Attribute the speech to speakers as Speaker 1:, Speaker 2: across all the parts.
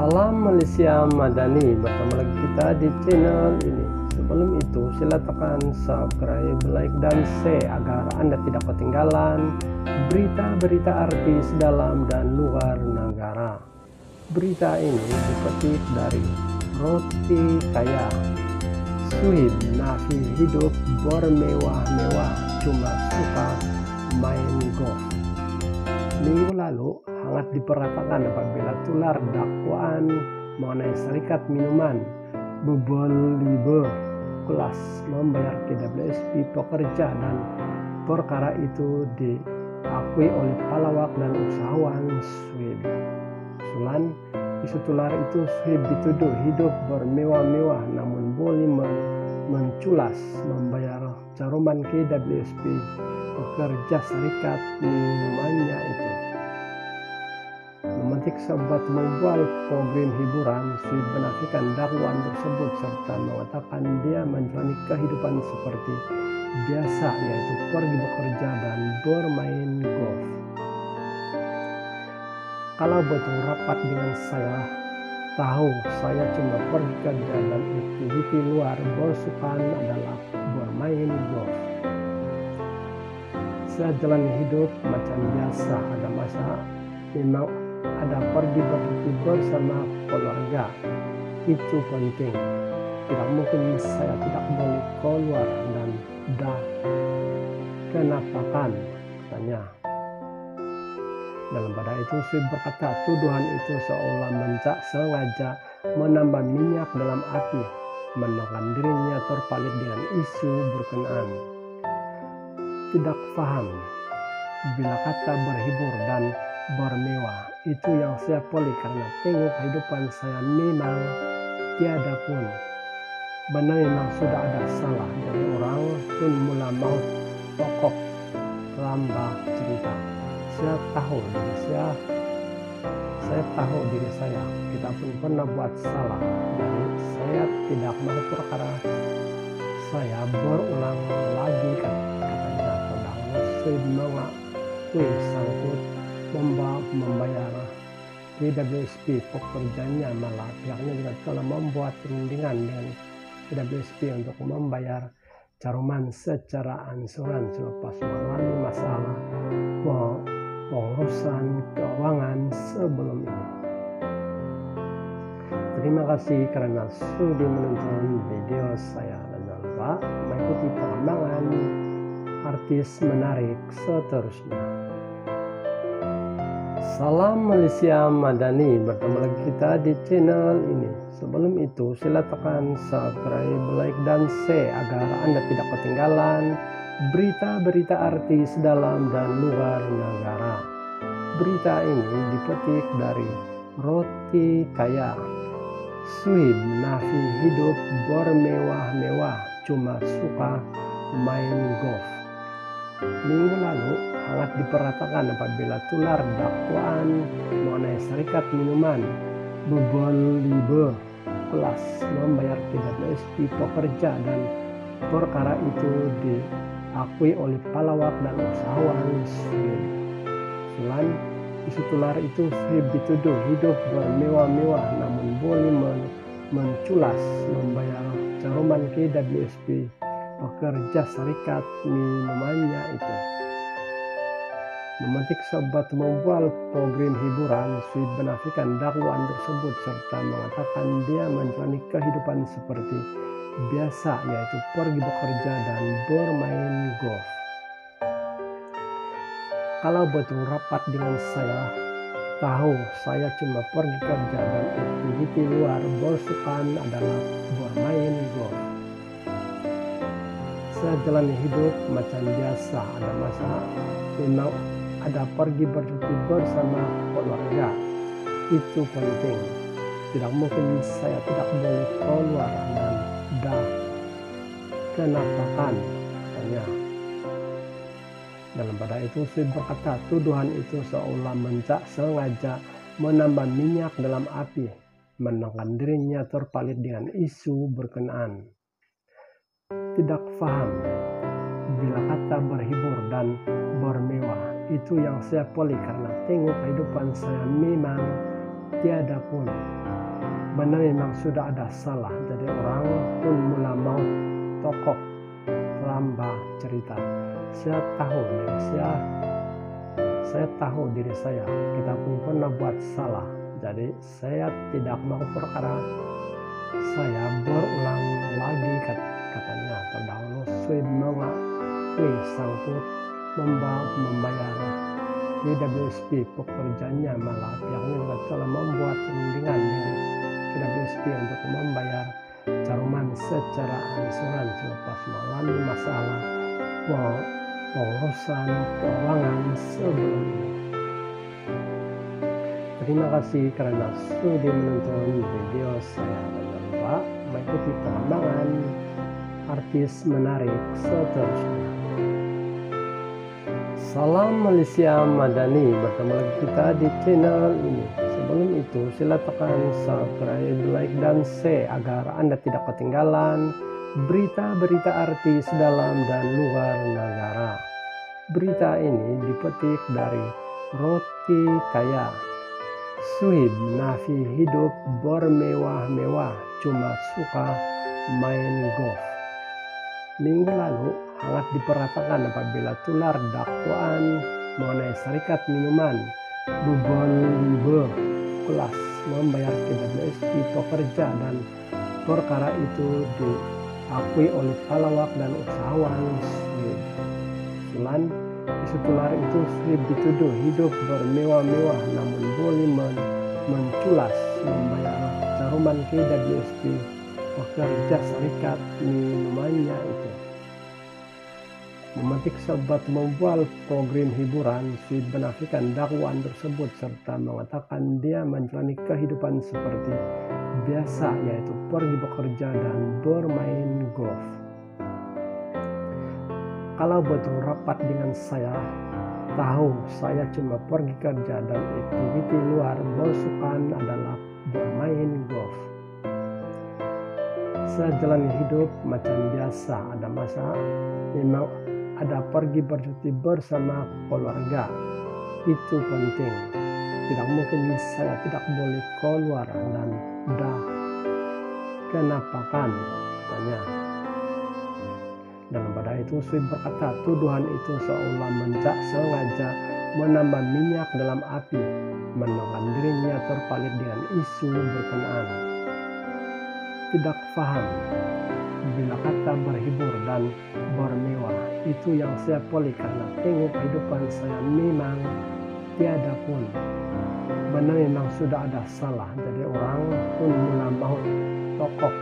Speaker 1: Salam Malaysia Madani, bertemu lagi kita di channel ini. Sebelum itu sila tekan subscribe, like dan share agar Anda tidak ketinggalan berita-berita artis dalam dan luar negara. Berita ini dipetik dari Roti Kaya. Suhib nafi hidup bermewah-mewah, cuma suka main golf. Minggu lalu hangat diperatakan apabila tular dakwaan mengenai serikat minuman Bubble kelas membayar KWSP pekerja, dan perkara itu diakui oleh pelawak dan usahawan Suhib. Usulan isu tular itu, Suhib dituduh hidup bermewah-mewah namun boleh menculas membayar caruman KWSP pekerja serikat minumannya itu. Memetik sebuah membuat program hiburan, Suhib menafikan dakwaan tersebut serta mengatakan dia menjalani kehidupan seperti biasa, yaitu pergi bekerja dan bermain golf. Kalau betul rapat dengan saya, tahu saya cuma pergi kerja dan aktiviti luar bersukan adalah bermain golf. Saya jalani hidup macam biasa, ada masa memang ada pergi berhenti bersama keluarga, itu penting. Tidak mungkin saya tidak boleh keluar dan kenapa kan, katanya. Dalam pada itu Suhib berkata tuduhan itu seolah sengaja menambah minyak dalam api, menekan dirinya terpalit dengan isu berkenaan. Tidak paham bila kata berhibur dan bermewah itu yang saya pilih karena tengok kehidupan saya memang tiada pun. Benar memang sudah ada salah dari orang pun mula mau pokok tambah cerita. Saya tahu diri saya, kita pun pernah buat salah, jadi saya tidak mau perkara saya berulang lagi, katanya. Pendahulu Suhib mengakui sangkut membayar KWSP pekerjanya, malah pihaknya juga telah membuat perundingan dengan KWSP untuk membayar caruman secara angsuran selepas mengalami masalah pengurusan keuangan sebelum ini. Terima kasih karena sudah menonton video saya, dan jangan lupa mengikuti perkembangan artis menarik seterusnya. Salam Malaysia Madani, bertemu lagi kita di channel ini. Sebelum itu sila tekan subscribe, like dan share agar Anda tidak ketinggalan berita-berita artis dalam dan luar negara. Berita ini dipetik dari Roti Kaya. Suhib nafi hidup bermewah-mewah, cuma suka main golf. Minggu lalu hangat diperatakan apabila tular dakwaan mengenai serikat minuman Bubble kelas membayar KWSP pekerja, dan perkara itu diakui oleh pelawak dan usahawan Suhib. Usulan isu tular itu, Suhib dituduh hidup bermewah-mewah namun boleh menculas membayar caruman KWSP pekerja serikat minumannya itu. Memetik sebuah membuat program hiburan, Suhib menafikan dakwaan tersebut serta mengatakan dia menjalani kehidupan seperti biasa, yaitu pergi bekerja dan bermain golf. Kalau betul rapat dengan saya, tahu saya cuma pergi kerja dan aktiviti luar bersukan adalah bermain golf. Saya jalani hidup macam biasa, ada masa memang ada pergi berhenti bersama keluarga, itu penting. Tidak mungkin saya tidak boleh keluar dan kenapa kan, katanya. Dalam pada itu Suhib berkata tuduhan itu seolah sengaja menambah minyak dalam api, menekan dirinya terpalit dengan isu berkenaan. Tidak paham bila kata berhibur dan bermewah itu yang saya pilih karena tengok kehidupan saya memang tiada pun. Benar memang sudah ada salah, jadi orang pun mula maut tokoh lamba cerita. Saya tahu diri saya, kita pun pernah buat salah, jadi saya tidak mau perkara saya berulang lagi, katanya. Terdahulu Sweet mengakui sangkut membayar KWSP pekerjanya, malah pihaknya juga telah membuat perundingan dengan KWSP untuk membayar Caruman secara asuransi selepas mengalami masalah pengurusan keuangan sebelumnya. Terima kasih karena sudah menonton video saya, dan jangan lupa mengikuti pengembangan artis menarik seterusnya. Salam Malaysia Madani, bertemu lagi kita di channel ini. Sebelum itu sila tekan subscribe, like, dan share agar Anda tidak ketinggalan berita-berita artis dalam dan luar negara. Berita ini dipetik dari Roti Kaya. Suhib nafi hidup bermewah-mewah, cuma suka main golf. Minggu lalu hangat diperhatikan apabila tular dakwaan mengenai serikat minuman Bubble kelas membayar KWSP pekerja, dan perkara itu diakui oleh pelawak dan usahawan Sweet. Usulan isu tular itu Sweet dituduh hidup bermewah-mewah namun boleh menculas membayar Caruman KWSP pekerja serikat minumannya itu. Memetik sebat membuat program hiburan, Sweet menafikan dakwaan tersebut serta mengatakan dia menjalani kehidupan seperti biasa, yaitu pergi bekerja dan bermain golf. Kalau betul rapat dengan saya, tahu saya cuma pergi kerja dan aktiviti luar bersukan adalah bermain golf. Saya jalani hidup macam biasa, ada masa memang ada pergi bercuti bersama keluarga, itu penting. Tidak mungkin saya tidak boleh keluar, dan kenapa kan, tanya. Dalam pada itu Sweet berkata tuduhan itu seolah sengaja menambah minyak dalam api, menekan dirinya terpalit dengan isu berkenaan. Tidak paham bila kata berhibur dan bermewah itu yang saya pilih, karena tengok kehidupan saya memang tiada pun. Benar memang sudah ada salah, jadi orang pun mula maut tokoh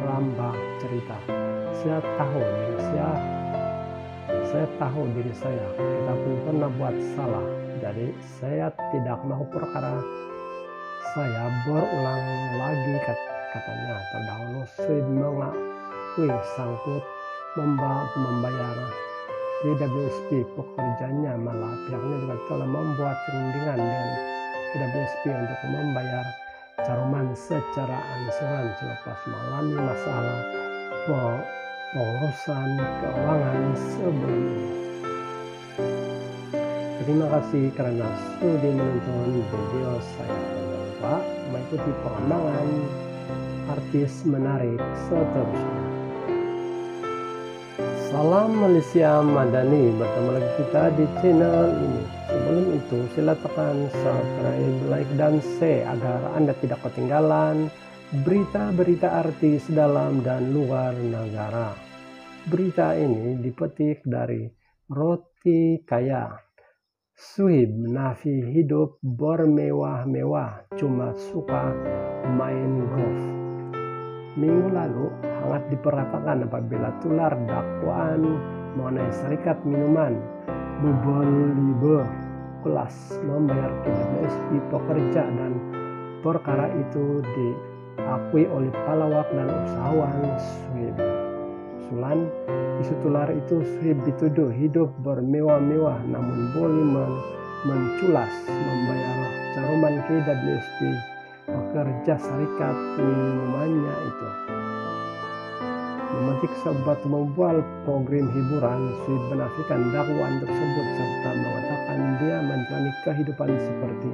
Speaker 1: lamba cerita. Saya tahu diri saya, kita pun pernah buat salah, jadi saya tidak mau perkara saya berulang lagi, katanya. Terdahulu Sweet mengakui sangkut membayar KWSP pekerjanya, malah pihaknya juga telah membuat perundingan dengan KWSP untuk membayar Caruman secara asuransi selepas mengalami masalah pengurusan keuangan sebelumnya. Terima kasih karena sudah menonton video saya, dan jangan lupa mengikuti pengembangan artis menarik seterusnya. Salam Malaysia Madani, bertemu lagi kita di channel ini. Sebelum itu sila tekan subscribe, like, dan share agar Anda tidak ketinggalan berita-berita artis dalam dan luar negara. Berita ini dipetik dari Roti Kaya. Suhib nafi hidup bermewah-mewah, cuma suka main golf. Minggu lalu hangat diperhatikan apabila tular dakwaan mengenai serikat minuman Bubble kelas membayar KWSP pekerja, dan perkara itu diakui oleh pelawak dan usahawan Sweet. Usulan isu tular itu Sweet dituduh hidup bermewah-mewah namun boleh menculas membayar Caruman KWSP pekerja serikat minumannya itu. memetik membuat program hiburan. Sui menafikan dakwaan tersebut serta mengatakan dia menjalani kehidupan seperti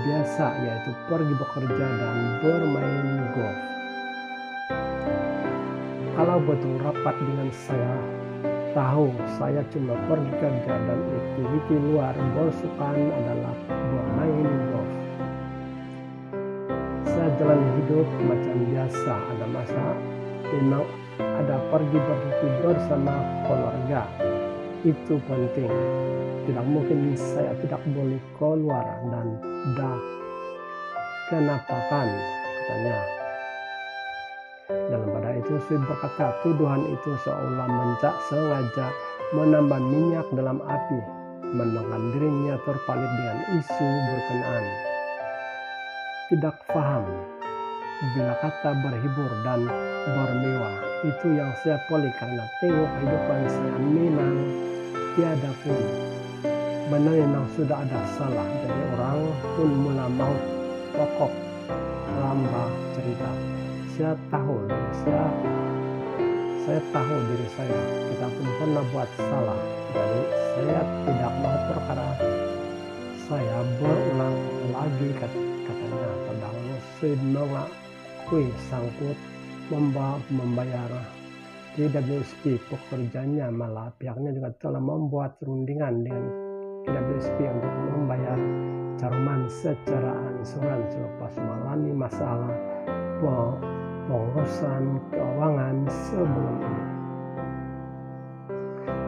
Speaker 1: biasa, yaitu pergi bekerja dan bermain golf. Kalau betul rapat dengan saya, tahu saya cuma pergi kerja dan aktiviti luar bersukan adalah bermain golf. Saya jalan hidup macam biasa, ada masa memang ada pergi bersama keluarga. Itu penting. Tidak mungkin saya tidak boleh keluar dan kenapa kan, katanya. Dalam pada itu Sui berkata tuduhan itu seolah sengaja menambah minyak dalam api, menangkan dirinya terpalit dengan isu berkenaan. Tidak paham bila kata berhibur dan bermewah itu yang saya pilih karena tengok kehidupan saya memang tiada pun. Benar memang sudah ada salah, jadi orang pun mula mau pokok lambah cerita. Saya tahu diri saya, kita pun pernah buat salah, jadi saya tidak mau perkara saya berulang lagi, katanya. Terdahulu Sui mengakui sangkut membayar KWSP pekerjanya, malah pihaknya juga telah membuat rundingan dengan KWSP untuk membayar Jerman secara angsuran selepas mengalami masalah pengurusan keuangan sebelum ini.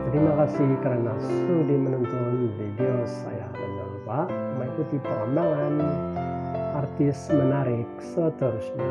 Speaker 1: Terima kasih karena sudah menonton video saya, dan jangan lupa mengikuti perkembangan artis menarik seterusnya.